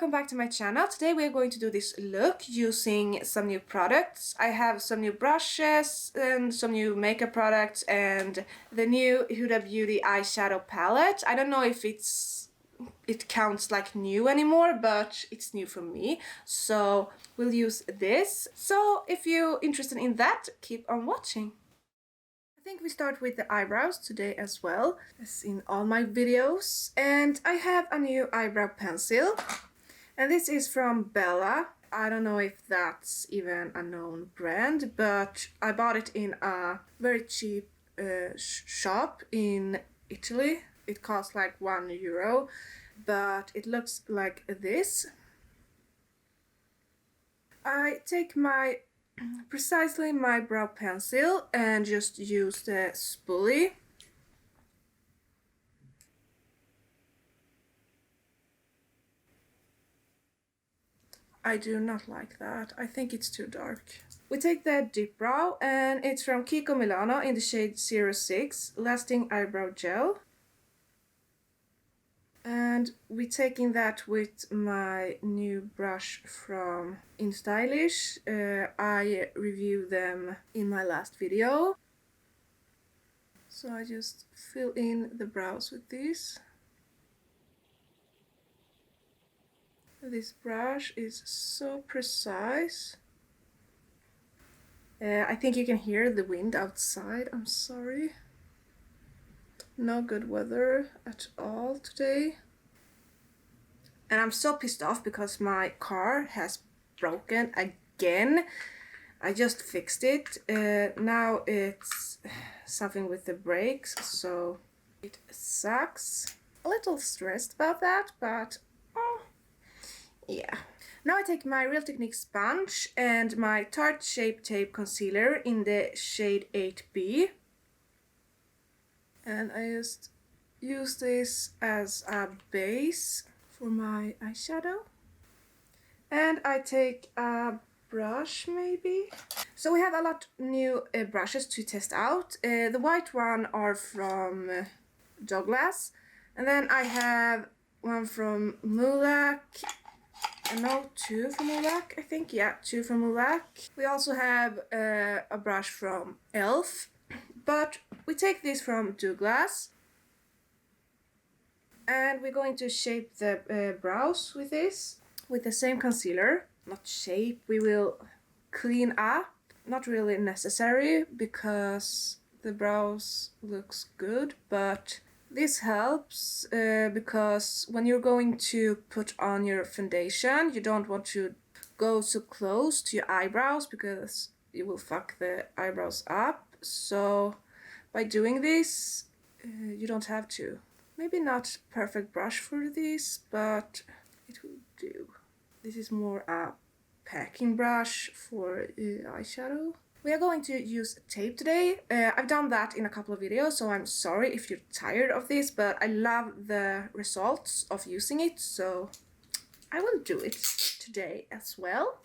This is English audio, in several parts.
welcome back to my channel. Today we are going to do this look using some new products. I have some new brushes and some new makeup products and the new Huda Beauty eyeshadow palette. I don't know if it counts like new anymore, but it's new for me, so we'll use this. So if you're interested in that, keep on watching. I think we start with the eyebrows today as well, as in all my videos. And I have a new eyebrow pencil, and this is from Bella. I don't know if that's even a known brand, but I bought it in a very cheap shop in Italy. It costs like €1, but it looks like this. I take precisely my brow pencil and just use the spoolie. I do not like that. I think it's too dark. We take the dip brow, and it's from Kiko Milano in the shade 06, Lasting Eyebrow Gel. And we're taking that with my new brush from InStylish. I reviewed them in my last video. So I just fill in the brows with this. This brush is so precise. I think you can hear the wind outside. I'm sorry. No good weather at all today. And I'm so pissed off because my car has broken again. I just fixed it. Now it's something with the brakes, so it sucks. A little stressed about that, but yeah. Now I take my Real Technique sponge and my Tarte Shape Tape concealer in the shade 8B. And I just use this as a base for my eyeshadow. And I take a brush maybe. So we have a lot new brushes to test out. The white one are from Douglas. And then I have one from Mulac. No, two from Mulac, I think. Yeah, two from Mulac. We also have a brush from Elf. But we take this from Douglas. And we're going to shape the brows with this. With the same concealer. Not shape, we will clean up. Not really necessary because the brows looks good, but this helps because when you're going to put on your foundation, you don't want to go so close to your eyebrows because you will fuck the eyebrows up. So by doing this, you don't have to. Maybe not perfect brush for this, but it will do. This is more a packing brush for eyeshadow. We are going to use tape today. I've done that in a couple of videos, so I'm sorry if you're tired of this, but I love the results of using it, so I will do it today as well.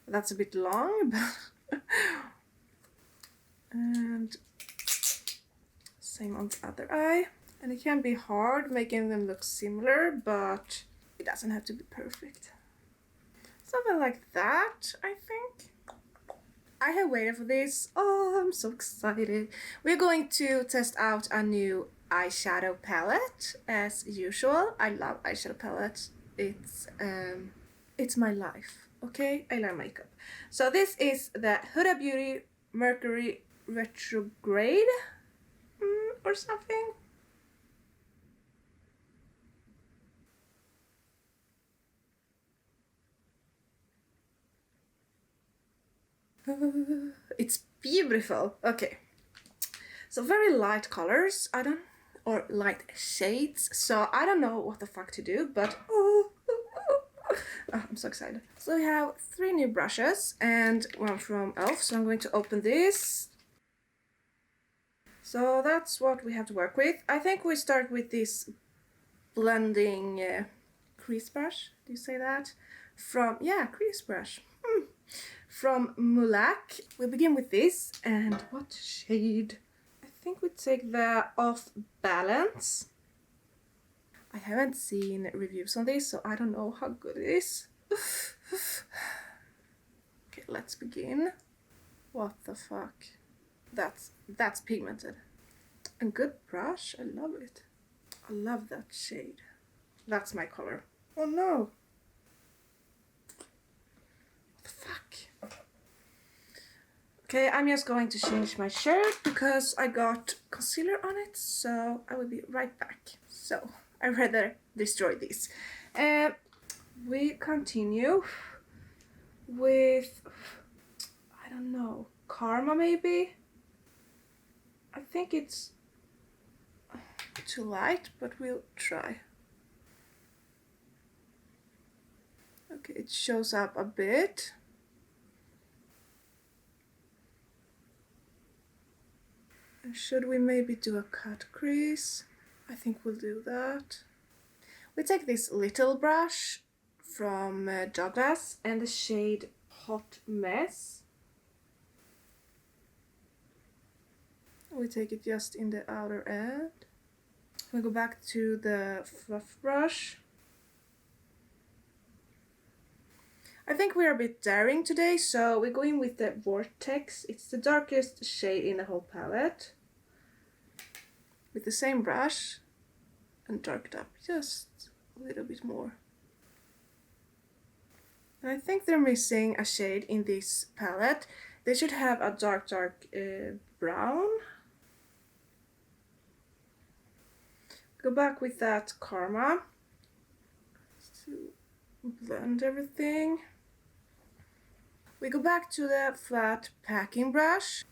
That's a bit long, but and same on the other eye. And it can be hard making them look similar, but it doesn't have to be perfect. Something like that, I think. I have waited for this. Oh, I'm so excited. We're going to test out a new eyeshadow palette, as usual. I love eyeshadow palettes. It's my life, okay? I love makeup. So this is the Huda Beauty Mercury Retrograde or something. It's beautiful. Okay, so very light colors. Or light shades. So I don't know what the fuck to do, but oh, I'm so excited. So we have 3 new brushes and one from Elf. So I'm going to open this. So that's what we have to work with. I think we start with this blending crease brush. Do you say that? Crease brush. From Mulac. We begin with this, and what shade? I think we take the Off Balance. I haven't seen reviews on this, so I don't know how good it is. Okay, let's begin. What the fuck? That's pigmented. A good brush, I love it. I love that shade. That's my color. Oh no! What the fuck? Okay, I'm just going to change my shirt because I got concealer on it, so I will be right back. So, I'd rather destroy this. We continue with, I don't know, Karma maybe? I think it's too light, but we'll try. Okay, it shows up a bit. And should we maybe do a cut crease? I think we'll do that. We take this little brush from Douglas and the shade Hot Mess. We take it just in the outer end. We go back to the fluff brush. I think we're a bit daring today, so we go in with the Vortex. It's the darkest shade in the whole palette. With the same brush and darked up just a little bit more. And I think they're missing a shade in this palette. They should have a dark brown. Go back with that Karma to blend everything. We go back to the flat packing brush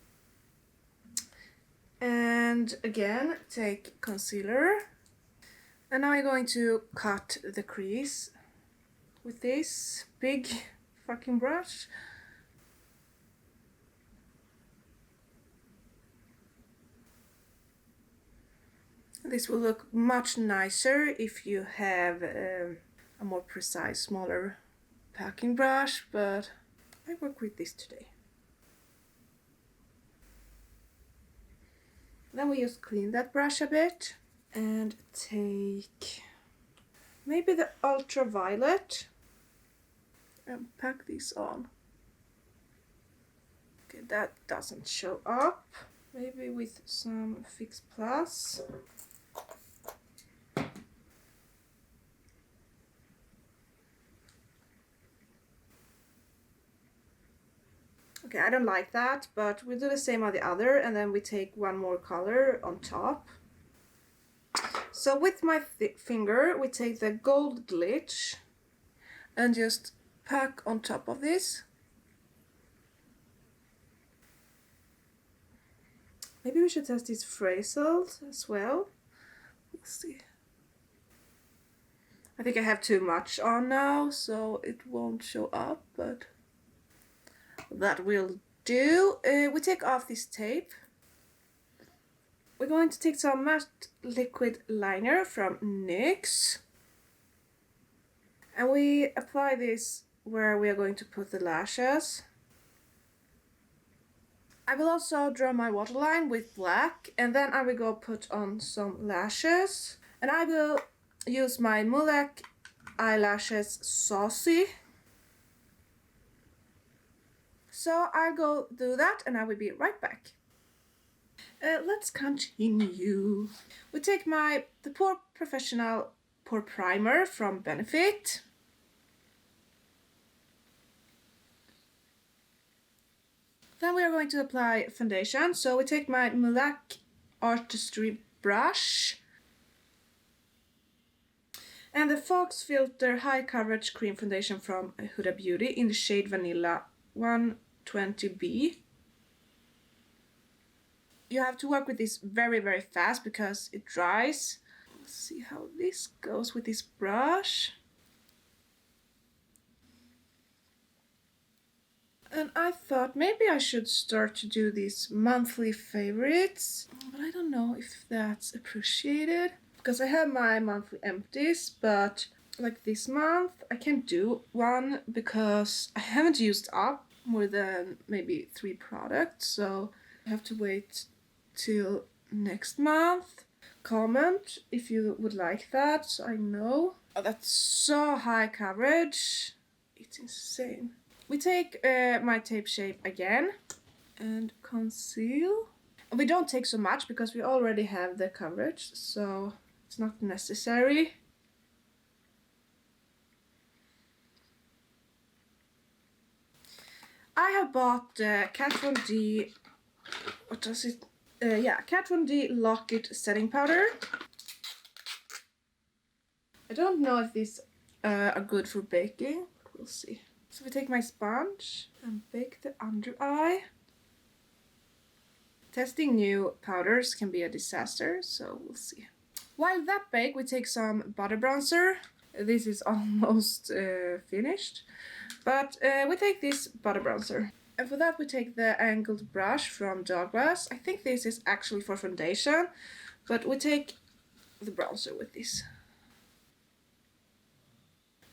and again take concealer. And now I'm going to cut the crease with this big fucking brush. This will look much nicer if you have a more precise, smaller packing brush, but I work with this today. Then we just clean that brush a bit and take maybe the ultraviolet and pack this on. Okay, that doesn't show up. Maybe with some Fix Plus. Okay, I don't like that, but we'll do the same on the other, and then we take one more color on top. So with my finger, we take the Gold Glitch and just pack on top of this. Maybe we should test these phrases as well. Let's see. I think I have too much on now, so it won't show up, but that will do. We take off this tape. We're going to take some matte liquid liner from NYX. And we apply this where we are going to put the lashes. I will also draw my waterline with black, and then I will go put on some lashes. And I will use my Mulak eyelashes Saucy. So I'll go do that and I will be right back. Let's continue. We take the Pore Professional Pore Primer from Benefit. Then we are going to apply foundation. So we take my Mulak Artistry brush and the Fox Filter High Coverage Cream Foundation from Huda Beauty in the shade Vanilla 120B. You have to work with this very, very fast because it dries. Let's see how this goes with this brush. And I thought maybe I should start to do these monthly favorites, but I don't know if that's appreciated because I have my monthly empties, but like this month I can't do one because I haven't used up more than maybe 3 products, so I have to wait till next month comment if you would like that, so I know. Oh, that's so high coverage. It's insane. We take my tape shape again and conceal. We don't take so much because we already have the coverage, so it's not necessary. I have bought Kat Von D. What does it? Yeah, Kat Von D Lock It setting powder. I don't know if these are good for baking, but we'll see. So we take my sponge and bake the under eye. Testing new powders can be a disaster, so we'll see. While that bake, we take some butter bronzer. This is almost finished, but we take this butter bronzer. And for that we take the angled brush from Douglas. I think this is actually for foundation, but we take the bronzer with this.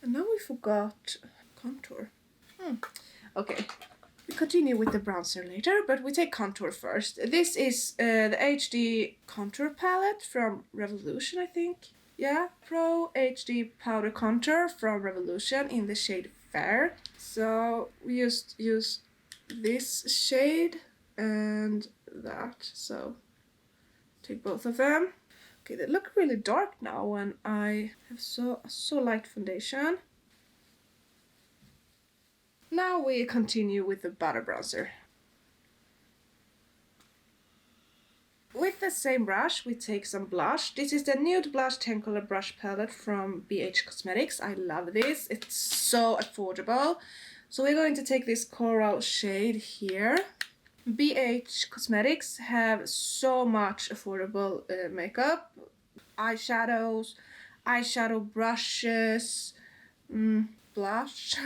And now we forgot contour. Okay, we continue with the bronzer later, but we take contour first. This is the HD contour palette from Revolution, I think. Yeah, Pro HD Powder Contour from Revolution in the shade Fair. So we just use this shade and that, so take both of them. Okay, they look really dark now when I have so light foundation. Now we continue with the butter bronzer. With the same brush, we take some blush. This is the Nude Blush 10 color brush palette from BH Cosmetics. I love this. It's so affordable. So we're going to take this coral shade here. BH Cosmetics have so much affordable makeup. Eyeshadows, eyeshadow brushes, blush.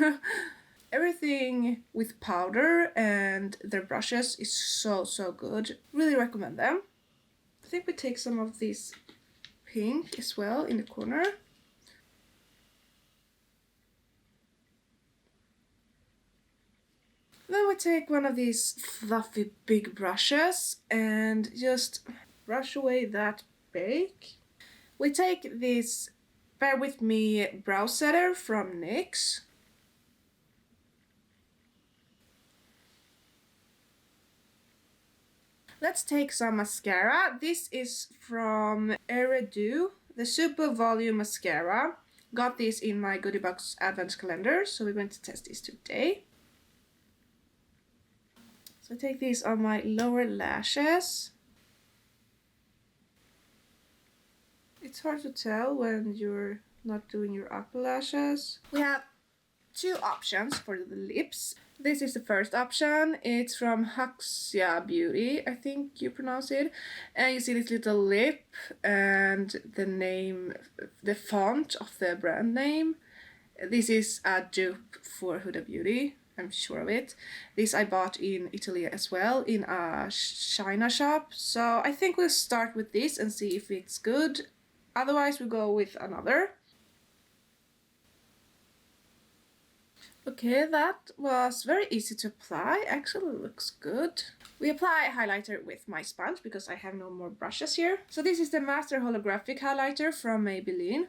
Everything with powder and their brushes is so good. Really recommend them. I think we take some of this pink as well in the corner. Then we take one of these fluffy big brushes and just brush away that bake. We take this Bear With Me brow setter from NYX. Let's take some mascara. This is from Eredu, the Super Volume Mascara. Got this in my Goodiebox Advent Calendar, so we're going to test this today. So I take these on my lower lashes. It's hard to tell when you're not doing your upper lashes. We have two options for the lips. This is the first option. It's from Huxia Beauty, I think you pronounce it. And you see this little lip and the name, the font of the brand name. This is a dupe for Huda Beauty, I'm sure of it. This I bought in Italy as well, in a China shop. So I think we'll start with this and see if it's good. Otherwise we'll go with another. Okay, that was very easy to apply. Actually looks good. We apply highlighter with my sponge because I have no more brushes here. So this is the Master Holographic Highlighter from Maybelline.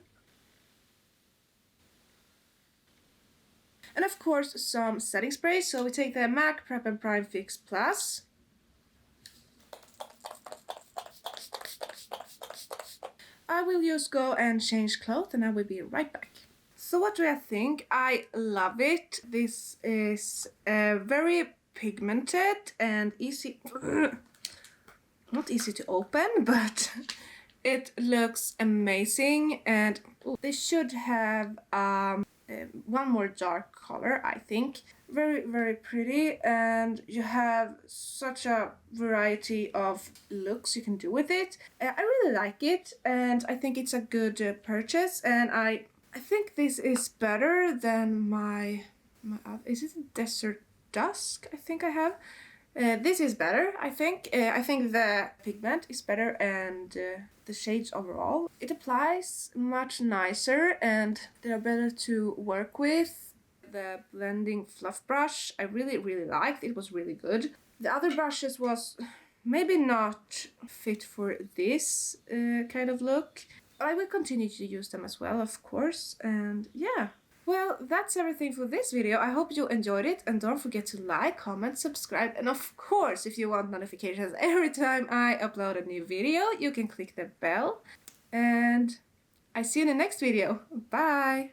And of course some setting spray. So we take the MAC Prep and Prime Fix Plus. I will just go and change clothes and I will be right back. So what do I think? I love it. This is very pigmented and easy, not easy to open, but it looks amazing. And this should have one more dark color, I think. Very pretty, and you have such a variety of looks you can do with it. I really like it, and I think it's a good purchase, and I think this is better than my is it Desert Dusk? I think I have. This is better, I think. I think the pigment is better and the shades overall. It applies much nicer and they are better to work with. The blending fluff brush I really liked. It was really good. The other brushes was maybe not fit for this kind of look. I will continue to use them as well, of course, and yeah. Well, that's everything for this video. I hope you enjoyed it, and don't forget to like, comment, subscribe, and of course, if you want notifications every time I upload a new video, you can click the bell. And I see you in the next video. Bye!